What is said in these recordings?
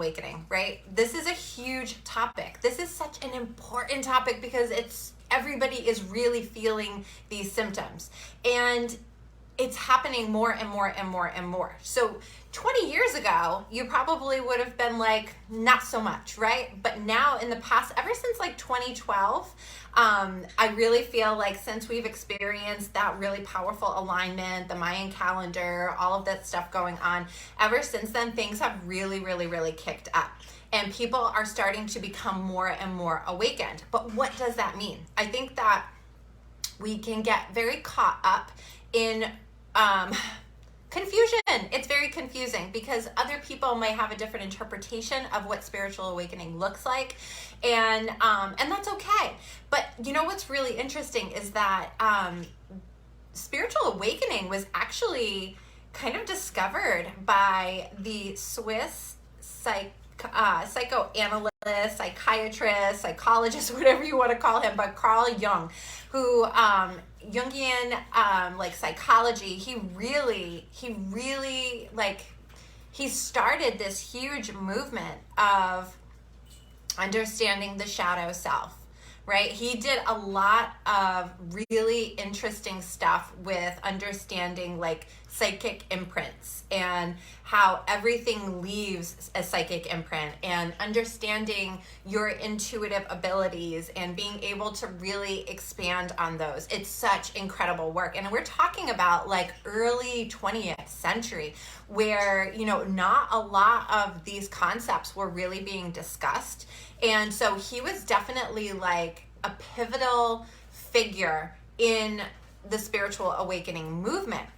awakening, right? This is a huge topic. This is such an important topic because everybody is really feeling these symptoms, and it's happening more and more and more and more. So 20 years ago, you probably would have been like, not so much, right? But now in the past, ever since like 2012, I really feel like since we've experienced that really powerful alignment, the Mayan calendar, all of that stuff going on, ever since then, things have really, really, really kicked up. And people are starting to become more and more awakened. But what does that mean? I think that we can get very caught up in confusion. It's very confusing because other people may have a different interpretation of what spiritual awakening looks like, and that's okay. But you know what's really interesting is that spiritual awakening was actually kind of discovered by the Swiss psychoanalyst, psychiatrist, psychologist, whatever you want to call him, but Carl Jung, who Jungian like psychology, he started this huge movement of understanding the shadow self, right? He did a lot of really interesting stuff with understanding like psychic imprints and how everything leaves a psychic imprint, and understanding your intuitive abilities and being able to really expand on those. It's such incredible work. And we're talking about like early 20th century where, you know, not a lot of these concepts were really being discussed. And so he was definitely like a pivotal figure in the spiritual awakening movement.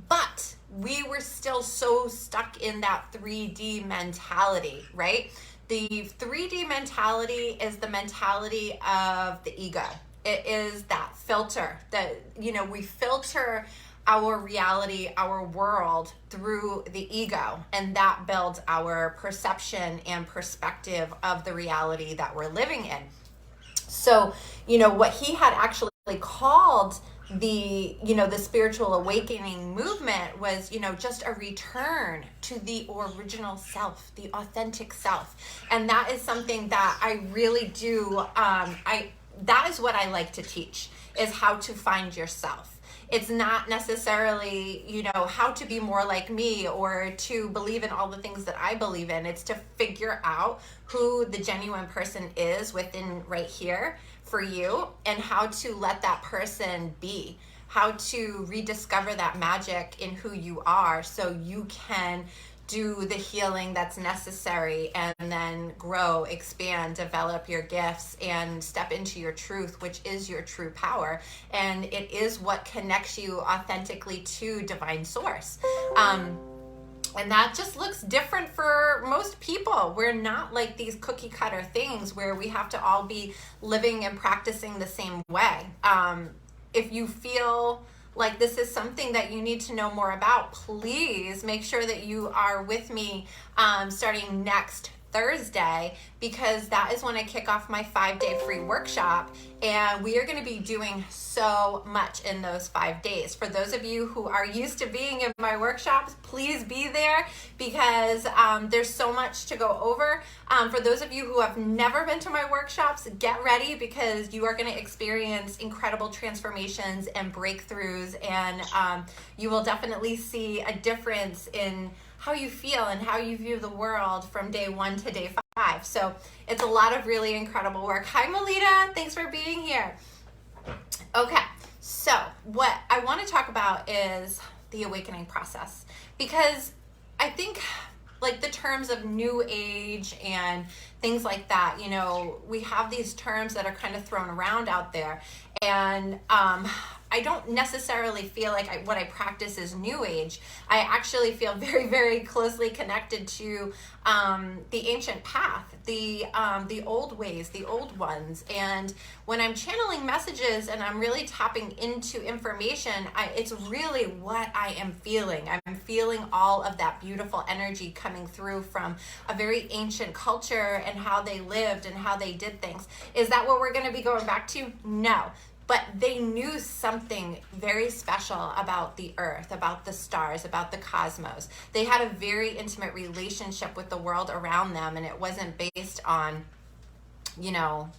But we were still so stuck in that 3D mentality, right? The 3D mentality is the mentality of the ego. It is that filter that, you know, we filter our reality, our world through the ego, and that builds our perception and perspective of the reality that we're living in. So, you know, what he had actually called the spiritual awakening movement was, you know, just a return to the original self, the authentic self. And that is something that I really do, that is what I like to teach, is how to find yourself. It's not necessarily, you know, how to be more like me or to believe in all the things that I believe in. It's to figure out who the genuine person is within right here for you, and how to let that person be, how to rediscover that magic in who you are so you can do the healing that's necessary, and then grow, expand, develop your gifts, and step into your truth, which is your true power. And it is what connects you authentically to divine source. And that just looks different for most people. We're not like these cookie cutter things where we have to all be living and practicing the same way. If you feel like this is something that you need to know more about, please make sure that you are with me starting next Thursday, because that is when I kick off my 5-day free workshop, and we are going to be doing so much in those 5 days. For those of you who are used to being in my workshops, please be there, because there's so much to go over. For those of you who have never been to my workshops, get ready, because you are going to experience incredible transformations and breakthroughs, and you will definitely see a difference in how you feel and how you view the world from day 1 to day 5. So it's a lot of really incredible work. Hi, Melita. Thanks for being here. Okay, so what I want to talk about is the awakening process, because I think like the terms of new age and things like that, you know, we have these terms that are kind of thrown around out there. And I don't necessarily feel like what I practice is new age. I actually feel very, very closely connected to the ancient path, the old ways, the old ones. And when I'm channeling messages and I'm really tapping into information, it's really what I am feeling. I'm feeling all of that beautiful energy coming through from a very ancient culture and how they lived and how they did things. Is that what we're going to be going back to? No. but they knew something very special about the earth, about the stars, about the cosmos. They had a very intimate relationship with the world around them, and it wasn't based on,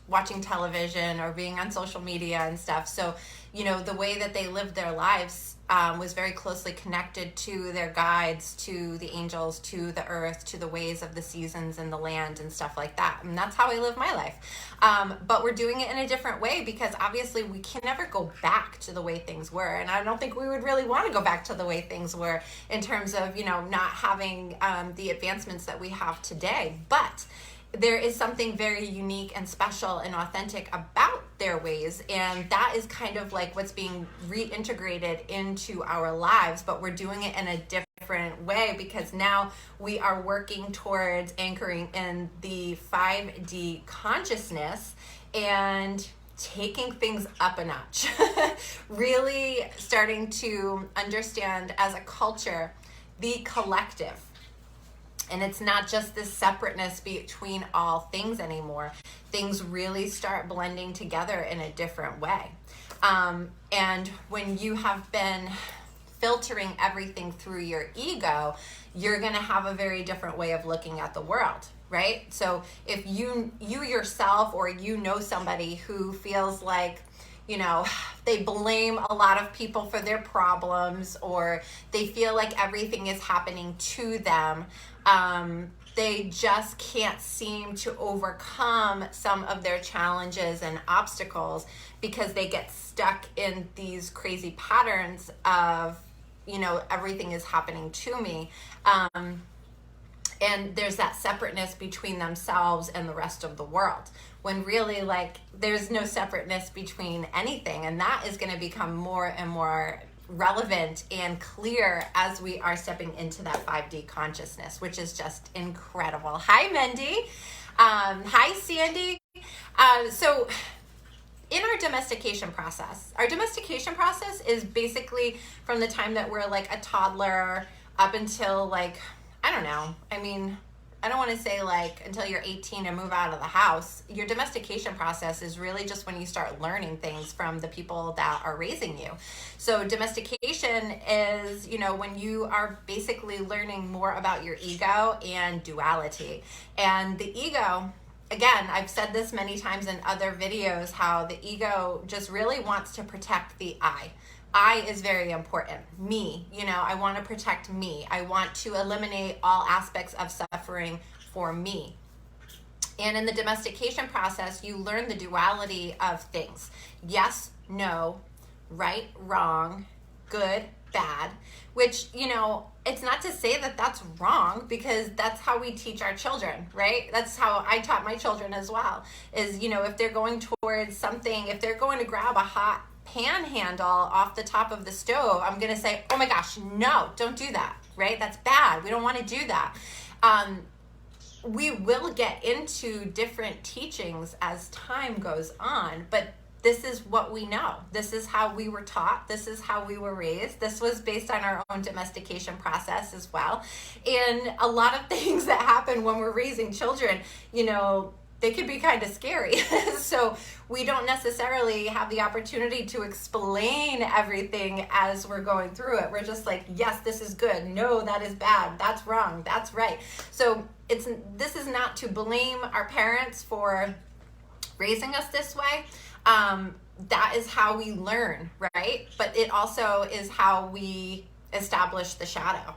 watching television or being on social media and stuff. So, the way that they lived their lives was very closely connected to their guides, to the angels, to the earth, to the ways of the seasons and the land and stuff like that. And that's how I live my life. But we're doing it in a different way because obviously we can never go back to the way things were. And I don't think we would really want to go back to the way things were in terms of, not having the advancements that we have today. But there is something very unique and special and authentic about their ways, and that is kind of like what's being reintegrated into our lives, but we're doing it in a different way because now we are working towards anchoring in the 5D consciousness and taking things up a notch. Really starting to understand as a culture the collective. And it's not just this separateness between all things anymore. Things really start blending together in a different way. And when you have been filtering everything through your ego, you're going to have a very different way of looking at the world, right? So if you yourself or somebody who feels like, they blame a lot of people for their problems, or they feel like everything is happening to them, they just can't seem to overcome some of their challenges and obstacles because they get stuck in these crazy patterns of, everything is happening to me. And there's that separateness between themselves and the rest of the world, when really, there's no separateness between anything. And that is going to become more and more relevant and clear as we are stepping into that 5D consciousness, which is just incredible. Hi, Mendy. Hi, Sandy. So in our domestication process is basically from the time that we're a toddler up until I don't know. I don't want to say until you're 18 and move out of the house. Your domestication process is really just when you start learning things from the people that are raising you. So domestication is, when you are basically learning more about your ego and duality. And the ego, again, I've said this many times in other videos, how the ego just really wants to protect the I. I is very important. Me, I want to protect me. I want to eliminate all aspects of suffering for me. And in the domestication process, you learn the duality of things. Yes, no, right, wrong, good, bad, which, it's not to say that that's wrong, because that's how we teach our children, right? That's how I taught my children as well, is, if they're going towards something, if they're going to grab a hot panhandle off the top of the stove, I'm going to say, oh my gosh, no, don't do that, right? That's bad. We don't want to do that. We will get into different teachings as time goes on, but this is what we know. This is how we were taught. This is how we were raised. This was based on our own domestication process as well. And a lot of things that happen when we're raising children, they could be kind of scary. So we don't necessarily have the opportunity to explain everything as we're going through it. We're just like, yes, this is good. No, that is bad. That's wrong. That's right. So this is not to blame our parents for raising us this way. That is how we learn, right? But it also is how we establish the shadow.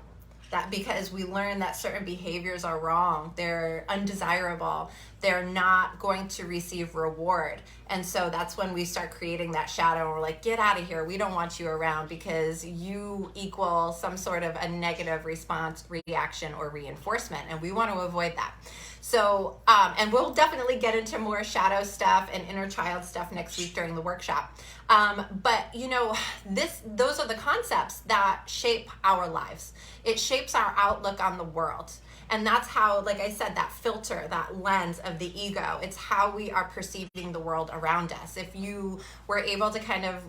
That because we learn that certain behaviors are wrong, they're undesirable, they're not going to receive reward. And so that's when we start creating that shadow, and we're like, get out of here, we don't want you around because you equal some sort of a negative response, reaction, or reinforcement, and we want to avoid that. So, and we'll definitely get into more shadow stuff and inner child stuff next week during the workshop. But those are the concepts that shape our lives. It shapes our outlook on the world. And that's how, like I said, that filter, that lens of the ego, it's how we are perceiving the world around us. If you were able to kind of,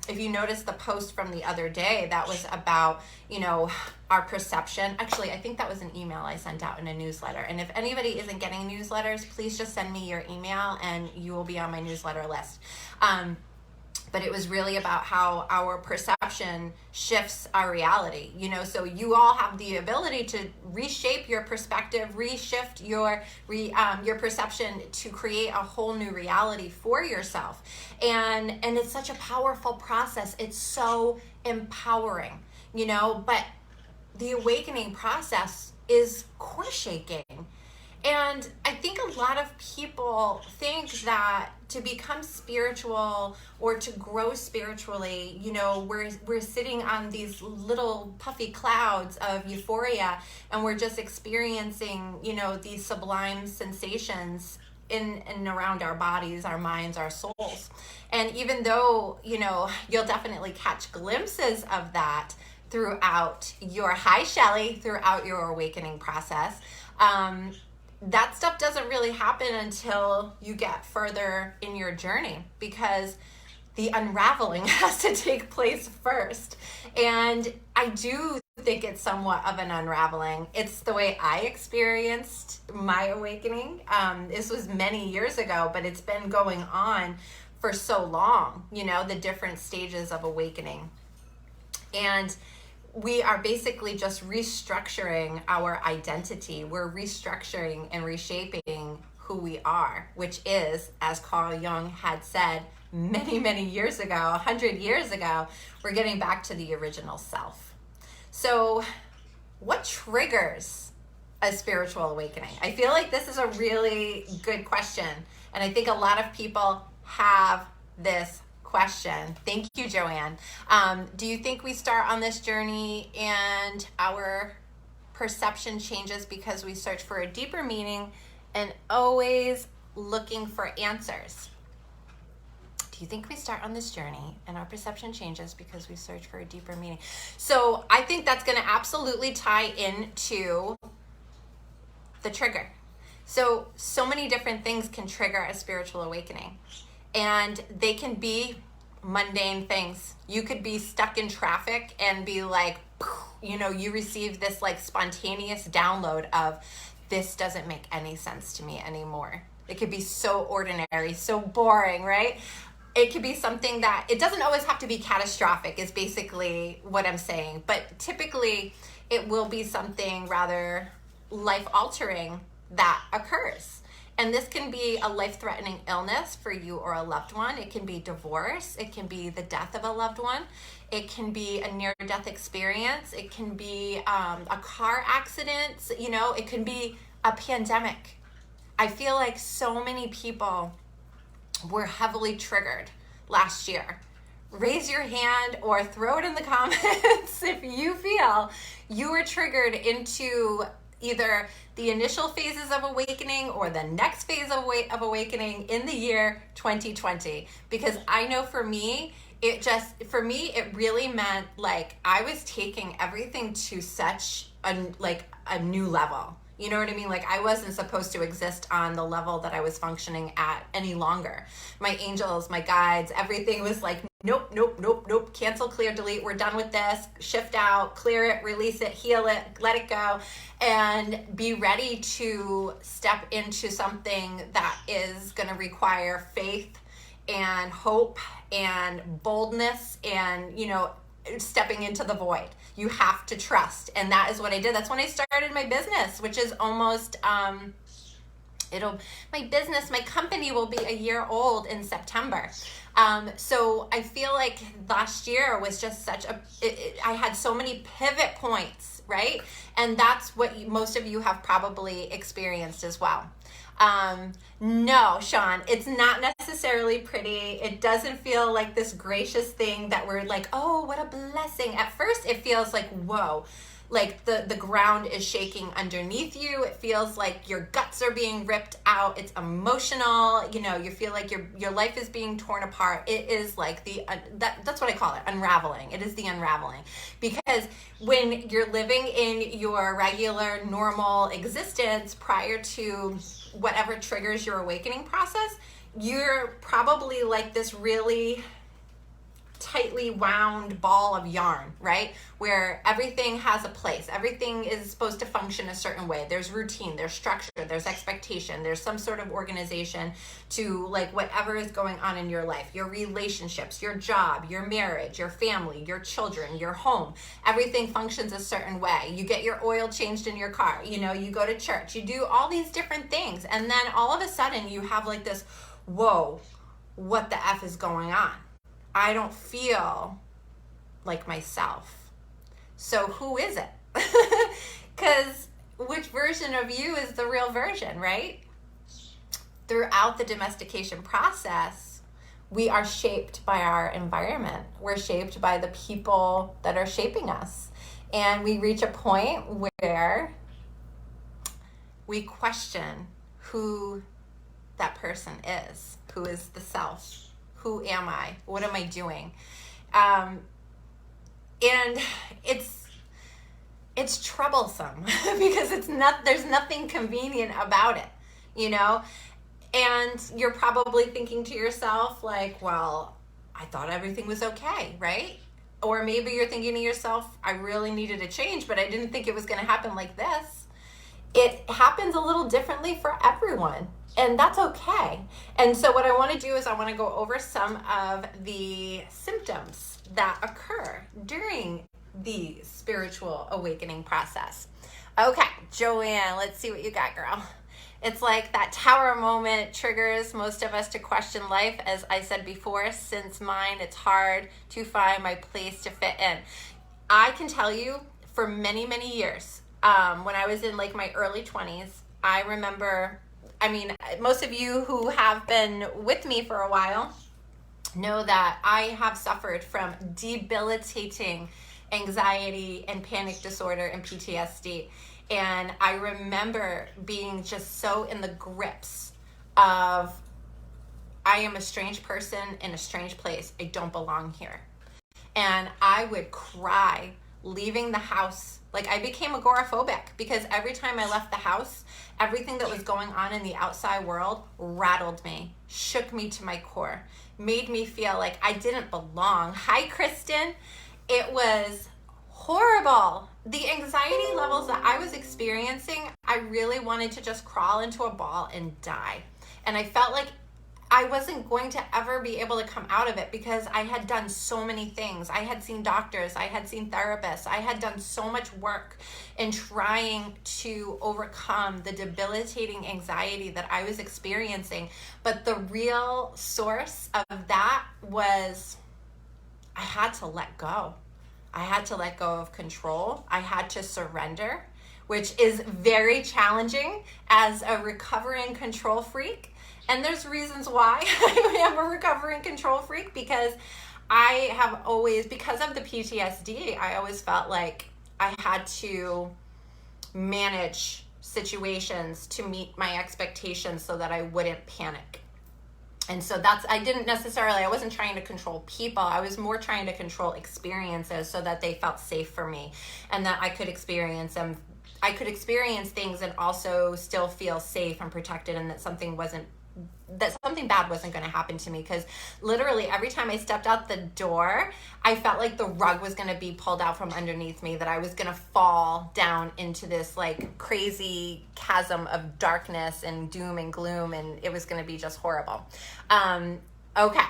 if you noticed the post from the other day, that was about, our perception. Actually, I think that was an email I sent out in a newsletter. And if anybody isn't getting newsletters, please just send me your email and you will be on my newsletter list. but it was really about how our perception shifts our reality. So you all have the ability to reshape your perspective, reshift your perception to create a whole new reality for yourself. And it's such a powerful process. It's so empowering, but the awakening process is core shaking. And I think a lot of people think that to become spiritual or to grow spiritually, we're sitting on these little puffy clouds of euphoria, and we're just experiencing, these sublime sensations in and around our bodies, our minds, our souls. And even though, you'll definitely catch glimpses of that throughout your throughout your awakening process, that stuff doesn't really happen until you get further in your journey, because the unraveling has to take place first. And I do think it's somewhat of an unraveling. It's the way I experienced my awakening. This was many years ago, but it's been going on for so long, the different stages of awakening. And we are basically just restructuring our identity. We're restructuring and reshaping who we are, which is, as Carl Jung had said many, many years ago, 100 years ago, we're getting back to the original self. So what triggers a spiritual awakening? I feel like this is a really good question. And I think a lot of people have this question. Thank you, Joanne. Do you think we start on this journey and our perception changes because we search for a deeper meaning and always looking for answers? Do you think we start on this journey and our perception changes because we search for a deeper meaning? So I think that's going to absolutely tie into the trigger. So many different things can trigger a spiritual awakening. And they can be mundane things. You could be stuck in traffic and be like, you receive this like spontaneous download of, this doesn't make any sense to me anymore. It could be so ordinary, so boring, right? It could be something that, it doesn't always have to be catastrophic, is basically what I'm saying. But typically it will be something rather life-altering that occurs. And this can be a life-threatening illness for you or a loved one. It can be divorce. It can be the death of a loved one. It can be a near-death experience. It can be a car accident. It can be a pandemic. I feel like so many people were heavily triggered last year. Raise your hand or throw it in the comments if you feel you were triggered into either the initial phases of awakening or the next phase of awakening in the year 2020. Because I know for me, it really meant like I was taking everything to such a new level. You know what I mean? Like I wasn't supposed to exist on the level that I was functioning at any longer. My angels, my guides, everything was like, nope, cancel, clear, delete. We're done with this. Shift out, clear it, release it, heal it, let it go, and be ready to step into something that is going to require faith and hope and boldness and, stepping into the void. You have to trust. And that is what I did. That's when I started my business, which is almost, my company will be a year old in September. So I feel like last year was just I had so many pivot points, right? And that's what most of you have probably experienced as well. No, Sean, it's not necessarily pretty. It doesn't feel like this gracious thing that we're like, oh, what a blessing. At first, it feels like, whoa, like the ground is shaking underneath you. It feels like your guts are being ripped out. It's emotional. You feel like your life is being torn apart. It is like that's what I call it, unraveling. It is the unraveling. Because when you're living in your regular, normal existence prior to whatever triggers your awakening process, you're probably like this really tightly wound ball of yarn, right? Where everything has a place. Everything is supposed to function a certain way. There's routine, there's structure, there's expectation, there's some sort of organization to like whatever is going on in your life, your relationships, your job, your marriage, your family, your children, your home. Everything functions a certain way. You get your oil changed in your car, you know, you go to church, you do all these different things. And then all of a sudden you have like this, whoa, what the F is going on? I don't feel like myself. So who is it? Because which version of you is the real version, right? Throughout the domestication process, we are shaped by our environment. We're shaped by the people that are shaping us. And we reach a point where we question who that person is. Who is the self? Who am I? What am I doing? And it's troublesome because there's nothing convenient about it, you know? And you're probably thinking to yourself like, well, I thought everything was okay, right? Or maybe you're thinking to yourself, I really needed a change, but I didn't think it was going to happen like this. It happens a little differently for everyone. And that's okay. And so what I want to do is I want to go over some of the symptoms that occur during the spiritual awakening process. Okay, Joanne, let's see what you got, girl. It's like that tower moment triggers most of us to question life. As I said before, since mine, it's hard to find my place to fit in. I can tell you for many, many years, when I was in like my early 20s, I remember, I mean, most of you who have been with me for a while know that I have suffered from debilitating anxiety and panic disorder and PTSD. And I remember being just so in the grips of, I am a strange person in a strange place. I don't belong here. And I would cry leaving the house. Like I became agoraphobic because every time I left the house, everything that was going on in the outside world rattled me, shook me to my core, made me feel like I didn't belong. Hi, Kristen. It was horrible. The anxiety levels that I was experiencing, I really wanted to just crawl into a ball and die. And I felt like I wasn't going to ever be able to come out of it because I had done so many things. I had seen doctors, I had seen therapists, I had done so much work in trying to overcome the debilitating anxiety that I was experiencing. But the real source of that was I had to let go. I had to let go of control. I had to surrender, which is very challenging as a recovering control freak. And there's reasons why I am a recovering control freak, because I have always, because of the PTSD, I always felt like I had to manage situations to meet my expectations so that I wouldn't panic. And so I wasn't trying to control people. I was more trying to control experiences so that they felt safe for me and that I could experience them. I could experience things and also still feel safe and protected, and that something bad wasn't going to happen to me. Because literally every time I stepped out the door, I felt like the rug was going to be pulled out from underneath me, that I was going to fall down into this like crazy chasm of darkness and doom and gloom, and it was going to be just horrible. Okay.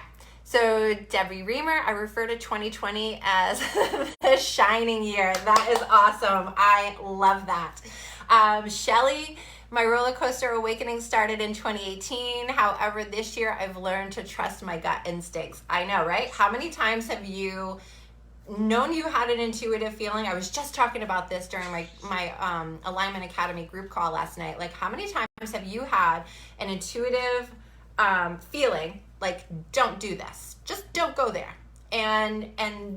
So Debbie Reamer, I refer to 2020 as the shining year. That is awesome. I love that. Shelly, my roller coaster awakening started in 2018. However, this year I've learned to trust my gut instincts. I know, right? How many times have you known you had an intuitive feeling? I was just talking about this during my Alignment Academy group call last night. Like, how many times have you had an intuitive feeling like, don't do this, just don't go there, and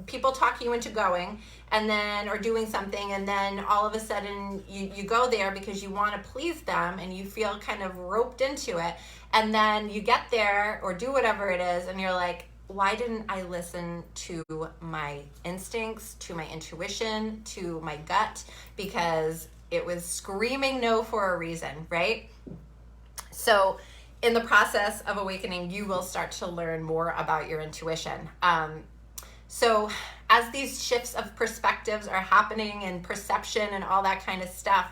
people talk you into going and then or doing something, and then all of a sudden you go there because you want to please them and you feel kind of roped into it, and then you get there or do whatever it is and you're like, why didn't I listen to my instincts, to my intuition, to my gut? Because it was screaming no for a reason, right? So in the process of awakening, you will start to learn more about your intuition. So as these shifts of perspectives are happening and perception and all that kind of stuff,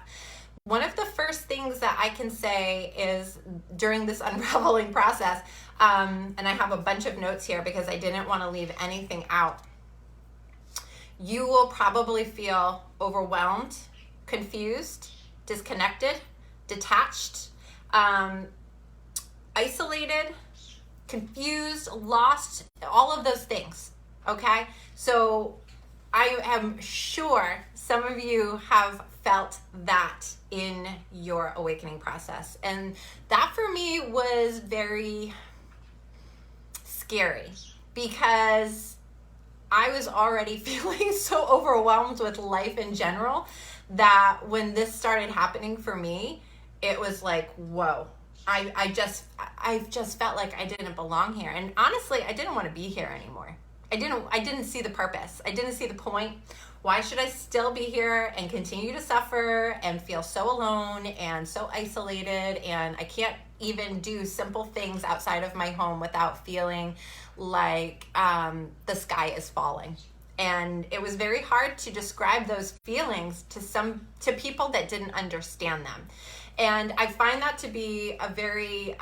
one of the first things that I can say is during this unraveling process, and I have a bunch of notes here because I didn't want to leave anything out. You will probably feel overwhelmed, confused, disconnected, detached, isolated, confused, lost, all of those things. Okay? So I am sure some of you have felt that in your awakening process. And that for me was very scary because I was already feeling so overwhelmed with life in general that when this started happening for me, it was like, whoa. I just felt like I didn't belong here. And honestly, I didn't want to be here anymore. I didn't see the purpose. I didn't see the point. Why should I still be here and continue to suffer and feel so alone and so isolated, and I can't even do simple things outside of my home without feeling like the sky is falling. And it was very hard to describe those feelings to people that didn't understand them. And I find that to be a very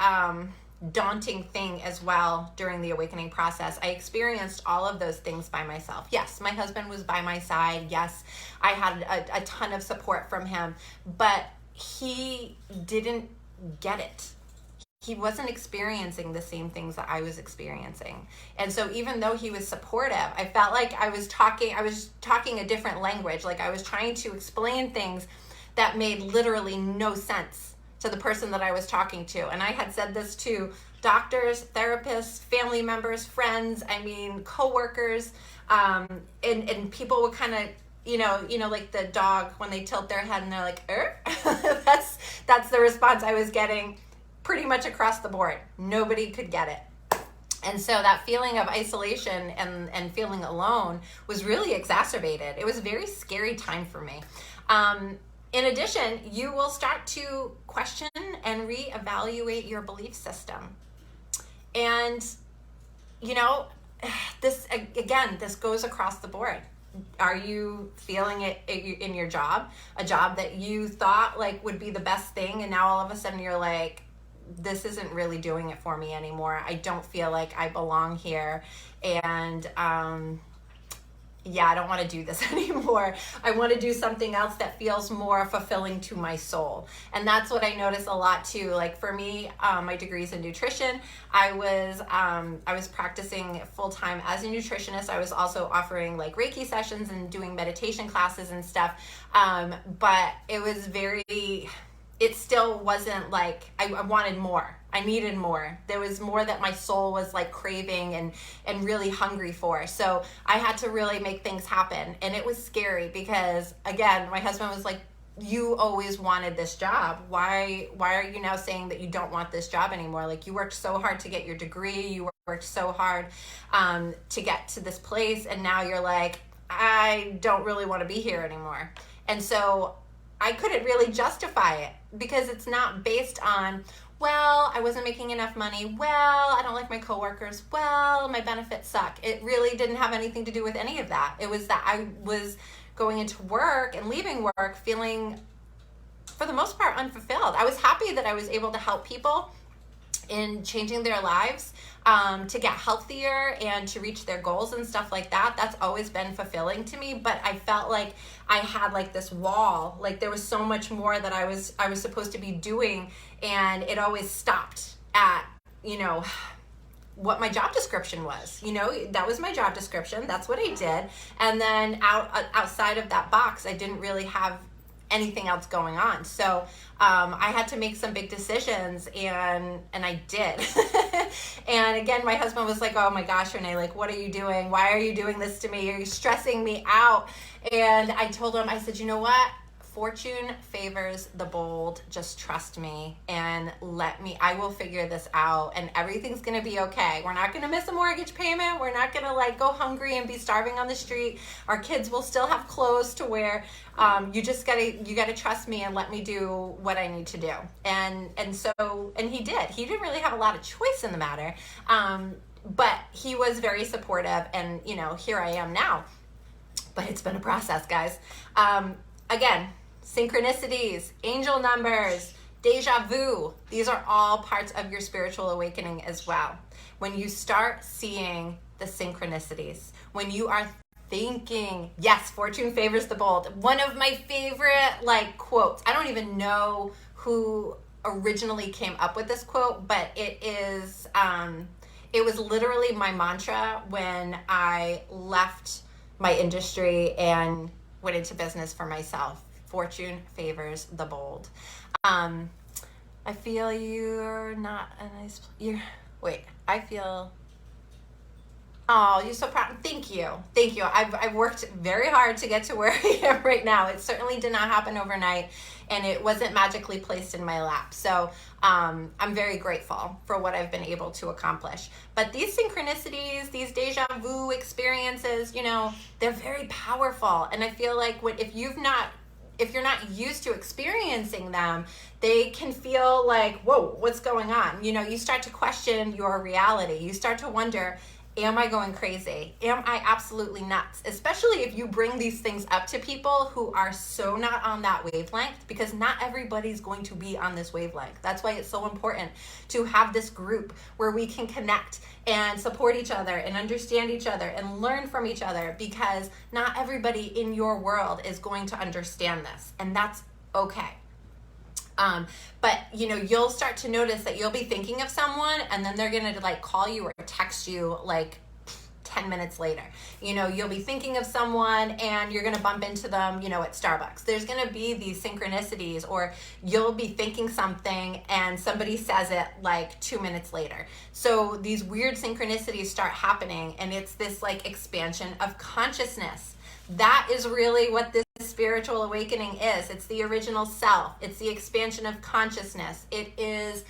daunting thing as well during the awakening process. I experienced all of those things by myself. Yes, my husband was by my side. Yes, I had a ton of support from him, but he didn't get it. He wasn't experiencing the same things that I was experiencing. And so even though he was supportive, I felt like I was talking a different language. Like I was trying to explain things that made literally no sense to the person that I was talking to. And I had said this to doctors, therapists, family members, friends, coworkers, and people would kind of, like the dog when they tilt their head and they're like, that's the response I was getting pretty much across the board. Nobody could get it. And so that feeling of isolation and feeling alone was really exacerbated. It was a very scary time for me. In addition, you will start to question and reevaluate your belief system. And, this goes across the board. Are you feeling it in your job? A job that you thought like would be the best thing, and now all of a sudden you're like, this isn't really doing it for me anymore. I don't feel like I belong here. And, I don't want to do this anymore. I want to do something else that feels more fulfilling to my soul. And that's what I notice a lot too. Like for me, my degree's in nutrition. I was practicing full-time as a nutritionist. I was also offering like Reiki sessions and doing meditation classes and stuff. But it still wasn't like, I wanted more. I needed more. There was more that my soul was like craving and really hungry for. So I had to really make things happen. And it was scary because, again, my husband was like, you always wanted this job. Why are you now saying that you don't want this job anymore? Like you worked so hard to get your degree. You worked so hard to get to this place. And now you're like, I don't really want to be here anymore. And so I couldn't really justify it because it's not based on, well, I wasn't making enough money. Well, I don't like my coworkers. Well, my benefits suck. It really didn't have anything to do with any of that. It was that I was going into work and leaving work feeling, for the most part, unfulfilled. I was happy that I was able to help people in changing their lives, to get healthier and to reach their goals and stuff like that. That's always been fulfilling to me, but I felt like I had like this wall, like there was so much more that I was supposed to be doing, and it always stopped at, what my job description was. That was my job description. That's what I did. And then outside of that box, I didn't really have anything else going on. So I had to make some big decisions, and I did. And again, my husband was like, oh my gosh, Renee, like, what are you doing? Why are you doing this to me? You're stressing me out. And I told him, I said, you know what? Fortune favors the bold. Just trust me and I will figure this out, and everything's going to be okay. We're not going to miss a mortgage payment. We're not going to like go hungry and be starving on the street. Our kids will still have clothes to wear. You got to trust me and let me do what I need to do. And he did. He didn't really have a lot of choice in the matter. But he was very supportive, and here I am now. But it's been a process, guys. Again, synchronicities, angel numbers, deja vu, these are all parts of your spiritual awakening as well. When you start seeing the synchronicities, when you are thinking, yes, fortune favors the bold. One of my favorite quotes, I don't even know who originally came up with this quote, but it was literally my mantra when I left my industry and went into business for myself. Fortune favors the bold. I feel you're not a nice, I feel, oh, you're so proud. Thank you. I've worked very hard to get to where I am right now. It certainly did not happen overnight, and it wasn't magically placed in my lap. So I'm very grateful for what I've been able to accomplish. But these synchronicities, these deja vu experiences, they're very powerful. And I feel like if you're not used to experiencing them, they can feel like, whoa, what's going on? You start to question your reality. You start to wonder, am I going crazy? Am I absolutely nuts? Especially if you bring these things up to people who are so not on that wavelength, because not everybody's going to be on this wavelength. That's why it's so important to have this group where we can connect and support each other and understand each other and learn from each other, because not everybody in your world is going to understand this, and that's okay. But you'll start to notice that you'll be thinking of someone, and then they're going to call you or text you 10 minutes later. You'll be thinking of someone and you're going to bump into them, at Starbucks. There's going to be these synchronicities, or you'll be thinking something and somebody says it 2 minutes later. So these weird synchronicities start happening, and it's this expansion of consciousness. That is really what this spiritual awakening is. It's the original self. It's the expansion of consciousness. It is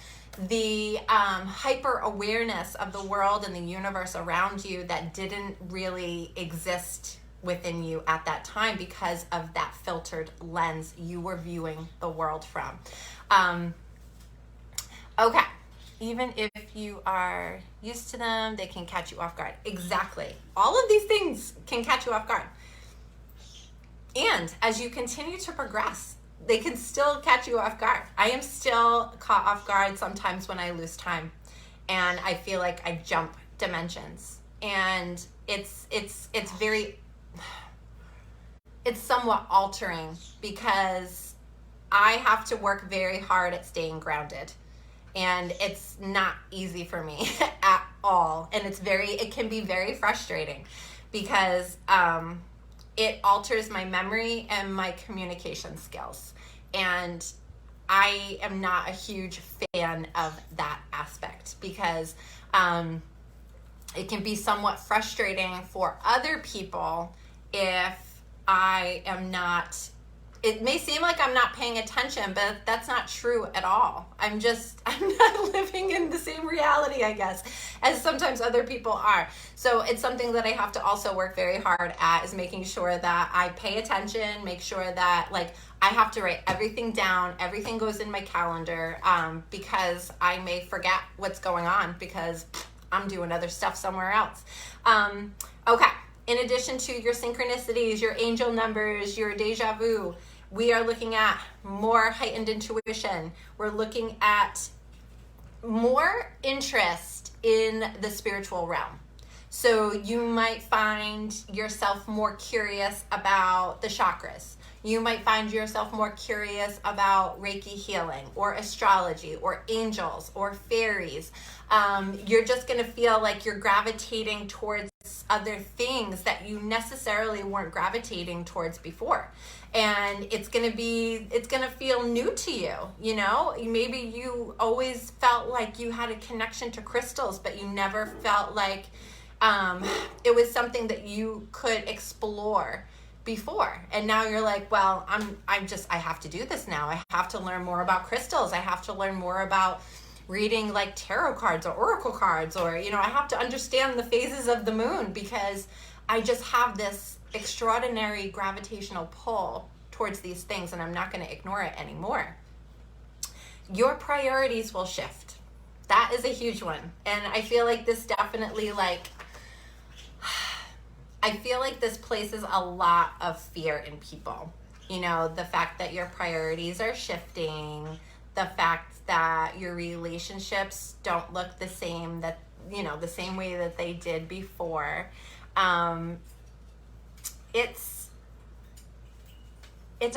the hyper awareness of the world and the universe around you that didn't really exist within you at that time because of that filtered lens you were viewing the world from. Okay. Even if you are used to them, they can catch you off guard. Exactly. All of these things can catch you off guard. And as you continue to progress, they can still catch you off guard. I am still caught off guard sometimes when I lose time, and I feel like I jump dimensions. And it's somewhat altering, because I have to work very hard at staying grounded. And it's not easy for me at all. And it can be very frustrating, because it alters my memory and my communication skills. And I am not a huge fan of that aspect, because it can be somewhat frustrating for other people if I am not, it may seem like I'm not paying attention, but that's not true at all. I'm not living in the same reality, I guess, as sometimes other people are. So it's something that I have to also work very hard at, is making sure that I pay attention, make sure that I have to write everything down, everything goes in my calendar, because I may forget what's going on because I'm doing other stuff somewhere else. Okay. In addition to your synchronicities, your angel numbers, your deja vu, we are looking at more heightened intuition. We're looking at more interest in the spiritual realm. So you might find yourself more curious about the chakras. You might find yourself more curious about Reiki healing, or astrology, or angels, or fairies. You're just going to feel like you're gravitating towards other things that you necessarily weren't gravitating towards before. And it's going to feel new to you, Maybe you always felt like you had a connection to crystals, but you never felt like it was something that you could explore before. And now you're like, well, I have to do this now. I have to learn more about crystals. I have to learn more about reading tarot cards or oracle cards, or, I have to understand the phases of the moon, because I just have this extraordinary gravitational pull towards these things, and I'm not going to ignore it anymore. Your priorities will shift. That is a huge one. And I feel like this definitely like, I feel like this places a lot of fear in people. You know, the fact that your priorities are shifting, the fact that your relationships don't look the same, that, you know, the same way that they did before. It's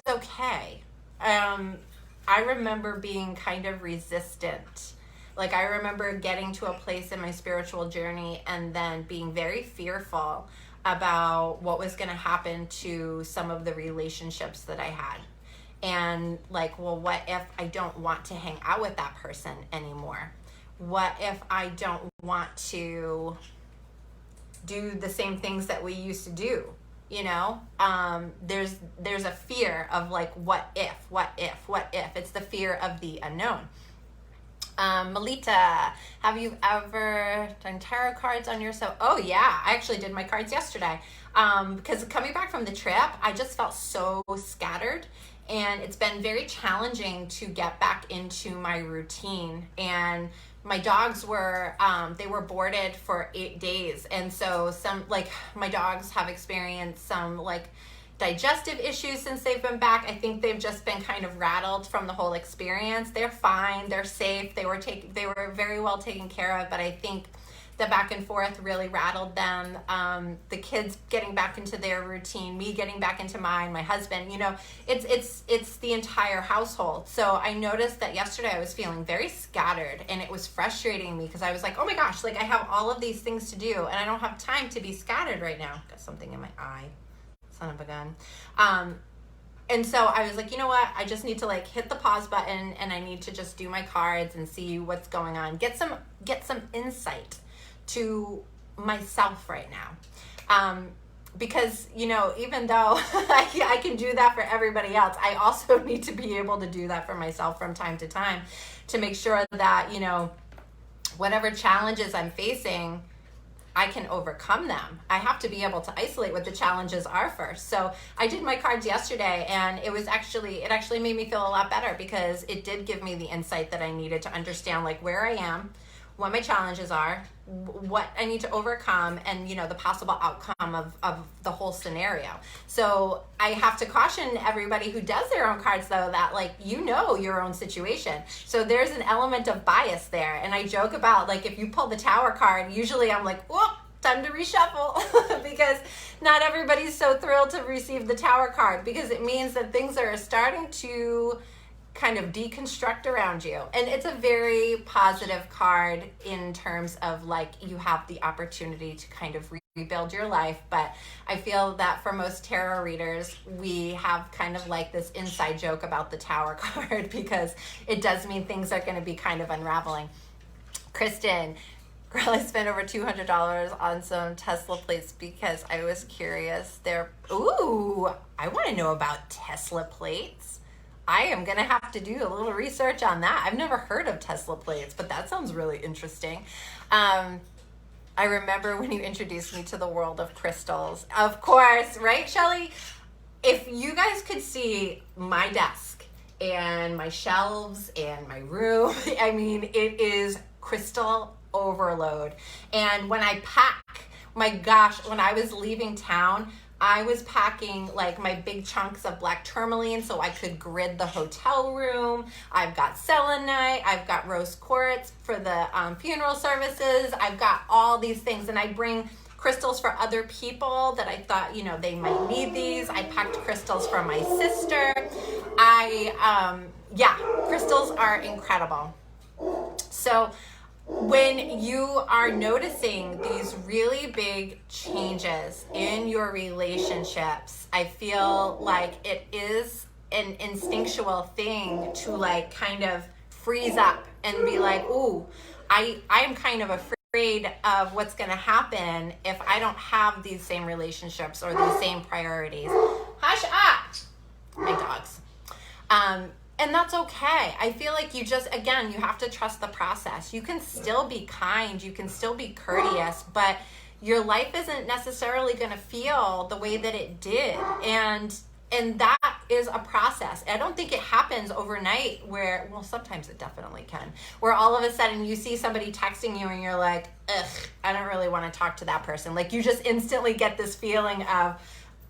okay. I remember being kind of resistant. Like, I remember getting to a place in my spiritual journey and then being very fearful about what was going to happen to some of the relationships that I had. And like, well, what if I don't want to hang out with that person anymore? What if I don't want to do the same things that we used to do? You know, there's a fear of like, what if? It's the fear of the unknown. Melita, have you ever done tarot cards on yourself? Oh yeah, I actually did my cards yesterday. Because coming back from the trip, I just felt so scattered, and it's been very challenging to get back into my routine. And my dogs were, they were boarded for 8 days. And so my dogs have experienced some like digestive issues since they've been back. I think they've just been kind of rattled from the whole experience. They're fine, they're safe, they were very well taken care of, but I think the back and forth really rattled them. The kids getting back into their routine, me getting back into mine, my husband, you know, it's the entire household. So I noticed that yesterday I was feeling very scattered, and it was frustrating me because I was like, oh my gosh, like I have all of these things to do and I don't have time to be scattered right now. Got something in my eye. Son of a gun. And so I was like, you know what? I just need to like hit the pause button, and I need to just do my cards and see what's going on. Get some insight to myself right now. Because, you know, even though I can do that for everybody else, I also need to be able to do that for myself from time to time to make sure that, you know, whatever challenges I'm facing, I can overcome them. I have to be able to isolate what the challenges are first. So I did my cards yesterday, and it actually made me feel a lot better, because it did give me the insight that I needed to understand like where I am, what my challenges are, what I need to overcome, and, you know, the possible outcome of the whole scenario. So I have to caution everybody who does their own cards, though, that like, you know, your own situation. So there's an element of bias there. And I joke about like, if you pull the Tower card, usually I'm like, whoop, time to reshuffle, because not everybody's so thrilled to receive the Tower card, because it means that things are starting to kind of deconstruct around you. And it's a very positive card in terms of like, you have the opportunity to kind of rebuild your life. But I feel that for most tarot readers, we have kind of like this inside joke about the Tower card, because it does mean things are going to be kind of unraveling. Kristen, girl, I spent over $200 on some Tesla plates because I was curious. Ooh, I want to know about Tesla plates. I am going to have to do a little research on that. I've never heard of Tesla plates, but that sounds really interesting. I remember when you introduced me to the world of crystals. Of course, right, Shelly? If you guys could see my desk and my shelves and my room, I mean, it is crystal overload. And when I pack, my gosh, when I was leaving town, I was packing like my big chunks of black tourmaline so I could grid the hotel room. I've got selenite, I've got rose quartz for the funeral services. I've got all these things, and I bring crystals for other people that I thought, you know, they might need these. I packed crystals for my sister. Crystals are incredible. So when you are noticing these really big changes in your relationships, I feel like it is an instinctual thing to like kind of freeze up and be like, ooh, I'm kind of afraid of what's going to happen if I don't have these same relationships or these same priorities. Hush up, my dogs. And that's okay. I feel like you have to trust the process. You can still be kind, you can still be courteous, but your life isn't necessarily going to feel the way that it did. And that is a process. I don't think it happens overnight where, well, sometimes it definitely can, where all of a sudden you see somebody texting you and you're like, ugh, I don't really want to talk to that person. Like you just instantly get this feeling of,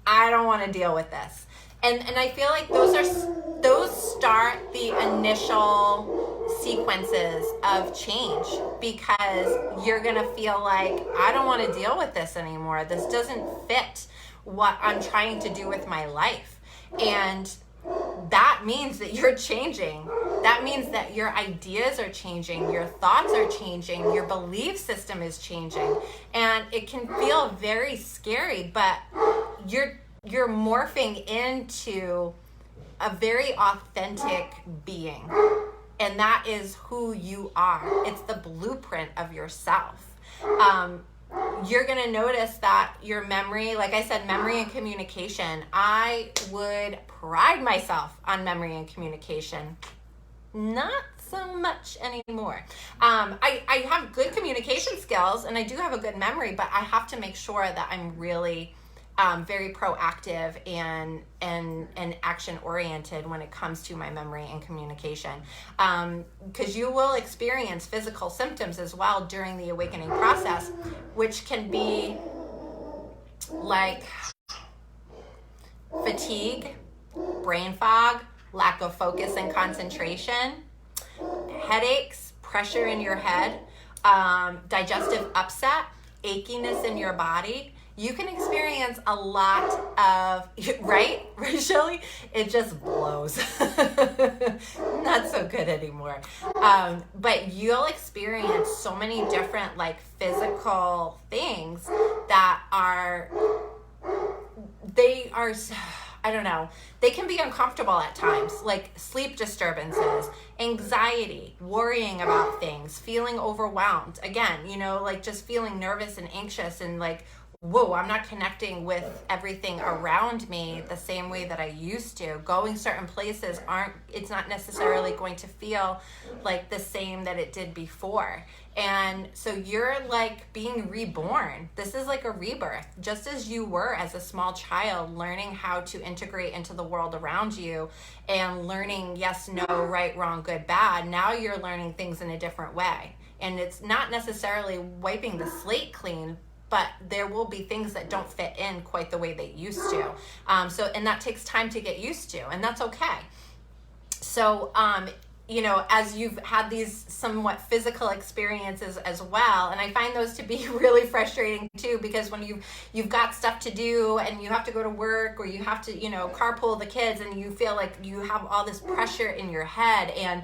I don't want to deal with this. And I feel like those start the initial sequences of change, because you're going to feel like, I don't want to deal with this anymore. This doesn't fit what I'm trying to do with my life. And that means that you're changing. That means that your ideas are changing, your thoughts are changing, your belief system is changing. And it can feel very scary, but you're morphing into a very authentic being. And that is who you are. It's the blueprint of yourself. You're going to notice that your memory, like I said, memory and communication, I would pride myself on memory and communication. Not so much anymore. I have good communication skills and I do have a good memory, but I have to make sure that I'm really very proactive and action oriented when it comes to my memory and communication, because you will experience physical symptoms as well during the awakening process, which can be like fatigue, brain fog, lack of focus and concentration, headaches, pressure in your head, digestive upset, achiness in your body. You can experience a lot of, right, Shelley? It just blows. Not so good anymore. But you'll experience so many different like physical things that I don't know, they can be uncomfortable at times, like sleep disturbances, anxiety, worrying about things, feeling overwhelmed. Again, like just feeling nervous and anxious and like, whoa, I'm not connecting with everything around me the same way that I used to. Going certain places it's not necessarily going to feel like the same that it did before. And so you're like being reborn. This is like a rebirth, just as you were as a small child, learning how to integrate into the world around you and learning yes, no, right, wrong, good, bad. Now you're learning things in a different way. And it's not necessarily wiping the slate clean, but there will be things that don't fit in quite the way they used to. And that takes time to get used to, and that's okay. So, as you've had these somewhat physical experiences as well, and I find those to be really frustrating too, because when you've got stuff to do and you have to go to work or you have to, carpool the kids, and you feel like you have all this pressure in your head and,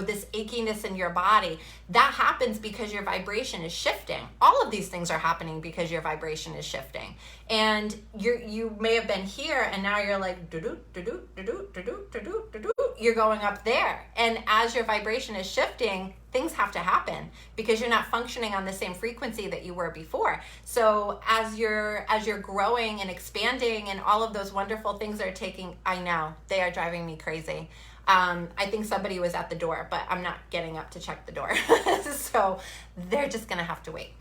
this achiness in your body, that happens because your vibration is shifting. All of these things are happening because your vibration is shifting. And you may have been here and now you're like, you're going up there. And as your vibration is shifting, things have to happen because you're not functioning on the same frequency that you were before. So as you're growing and expanding and all of those wonderful things are I know, they are driving me crazy. I think somebody was at the door, but I'm not getting up to check the door. So they're just going to have to wait.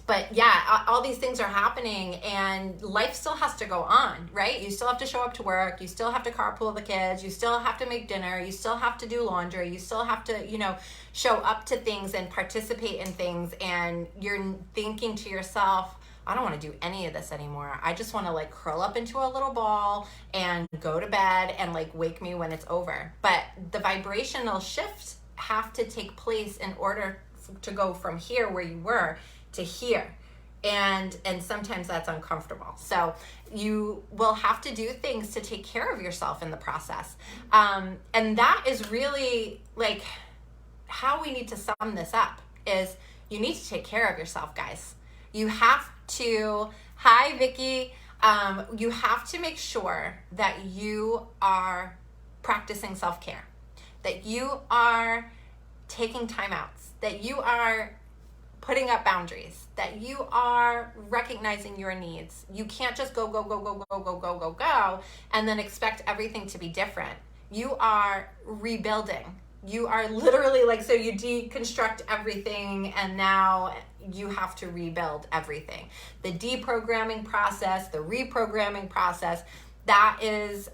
But yeah, all these things are happening and life still has to go on, right? You still have to show up to work. You still have to carpool the kids. You still have to make dinner. You still have to do laundry. You still have to, show up to things and participate in things. And you're thinking to yourself, I don't want to do any of this anymore. I just want to like curl up into a little ball and go to bed and like wake me when it's over. But the vibrational shifts have to take place in order to go from here where you were to here. And sometimes that's uncomfortable. So you will have to do things to take care of yourself in the process. And that is really like how we need to sum this up is you need to take care of yourself, guys. You have to, hi Vicky, you have to make sure that you are practicing self-care, that you are taking time outs, that you are putting up boundaries, that you are recognizing your needs. You can't just go, and then expect everything to be different. You are rebuilding. You are literally like, so you deconstruct everything and now you have to rebuild everything. The deprogramming process, the reprogramming process, that is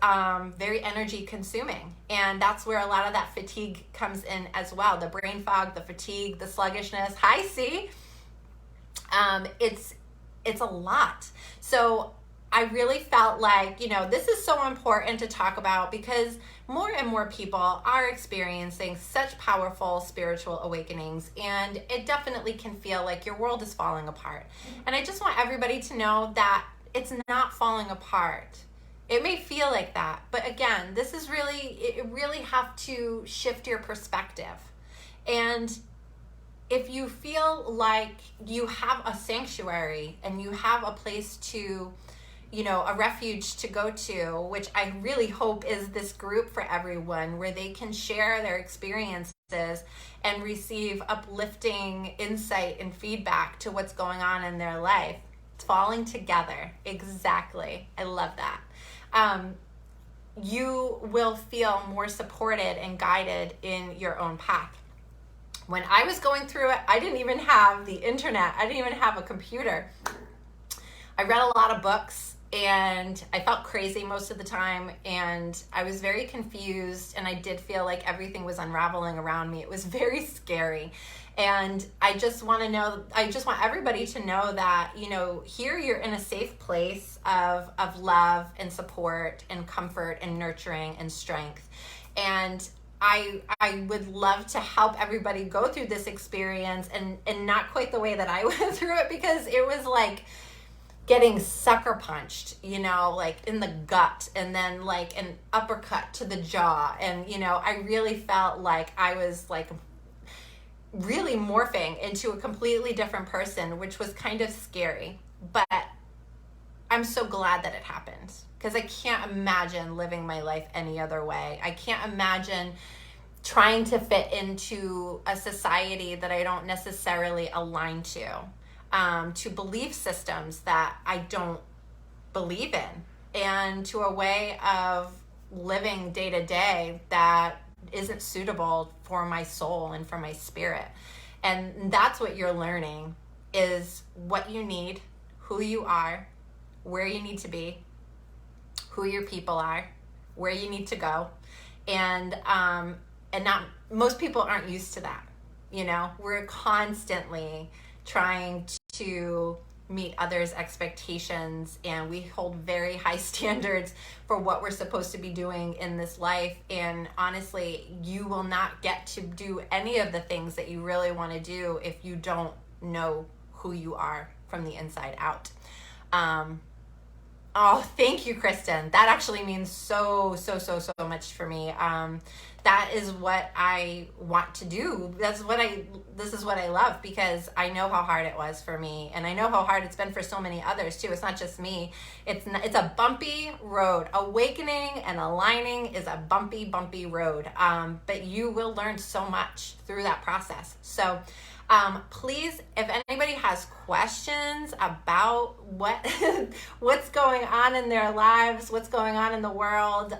very energy consuming. And that's where a lot of that fatigue comes in as well. The brain fog, the fatigue, the sluggishness. Hi, C. It's a lot. So I really felt like, this is so important to talk about because more and more people are experiencing such powerful spiritual awakenings, and it definitely can feel like your world is falling apart. And I just want everybody to know that it's not falling apart. It may feel like that, but again, you really have to shift your perspective. And if you feel like you have a sanctuary and you have a place to, a refuge to go to, which I really hope is this group for everyone, where they can share their experiences and receive uplifting insight and feedback to what's going on in their life. It's falling together. Exactly. I love that. You will feel more supported and guided in your own path. When I was going through it, I didn't even have the internet. I didn't even have a computer. I read a lot of books and I felt crazy most of the time, and I was very confused, and I did feel like everything was unraveling around me. It was very scary. And I just want everybody to know that, here you're in a safe place of love and support and comfort and nurturing and strength. And I would love to help everybody go through this experience and not quite the way that I went through it, because it was like getting sucker punched, like in the gut, and then like an uppercut to the jaw. And, I really felt like I was like really morphing into a completely different person, which was kind of scary. But I'm so glad that it happened, because I can't imagine living my life any other way. I can't imagine trying to fit into a society that I don't necessarily align to belief systems that I don't believe in, and to a way of living day to day that isn't suitable for my soul and for my spirit. And that's what you're learning, is what you need, who you are, where you need to be, who your people are, where you need to go. And not most people aren't used to that. We're constantly trying to meet others' expectations, and we hold very high standards for what we're supposed to be doing in this life. And honestly, you will not get to do any of the things that you really want to do if you don't know who you are from the inside out. Oh, thank you, Kristen. That actually means so much for me. That is what I want to do. This is what I love, because I know how hard it was for me, and I know how hard it's been for so many others too. It's not just me. It's a bumpy road. Awakening and aligning is a bumpy road. But you will learn so much through that process. So please, if anybody has questions about what's going on in their lives, what's going on in the world,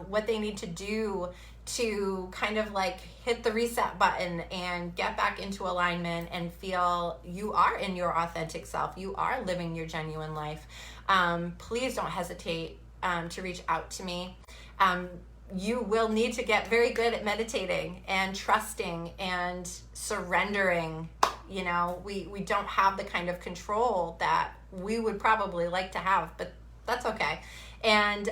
what they need to do to kind of like hit the reset button and get back into alignment and feel you are in your authentic self, you are living your genuine life, please don't hesitate to reach out to me. You will need to get very good at meditating and trusting and surrendering. We don't have the kind of control that we would probably like to have, but that's okay. And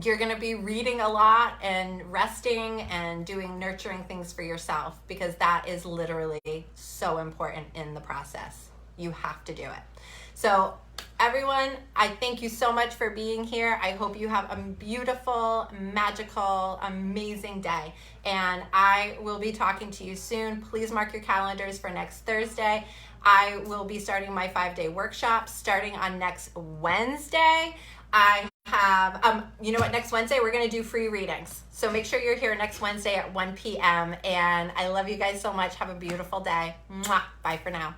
you're going to be reading a lot and resting and doing nurturing things for yourself, because that is literally so important in the process. You have to do it. So everyone, I thank you so much for being here. I hope you have a beautiful, magical, amazing day. And I will be talking to you soon. Please mark your calendars for next Thursday. I will be starting my 5-day workshop starting on next Wednesday. I have, next Wednesday we're going to do free readings. So make sure you're here next Wednesday at 1 p.m. And I love you guys so much. Have a beautiful day. Mwah. Bye for now.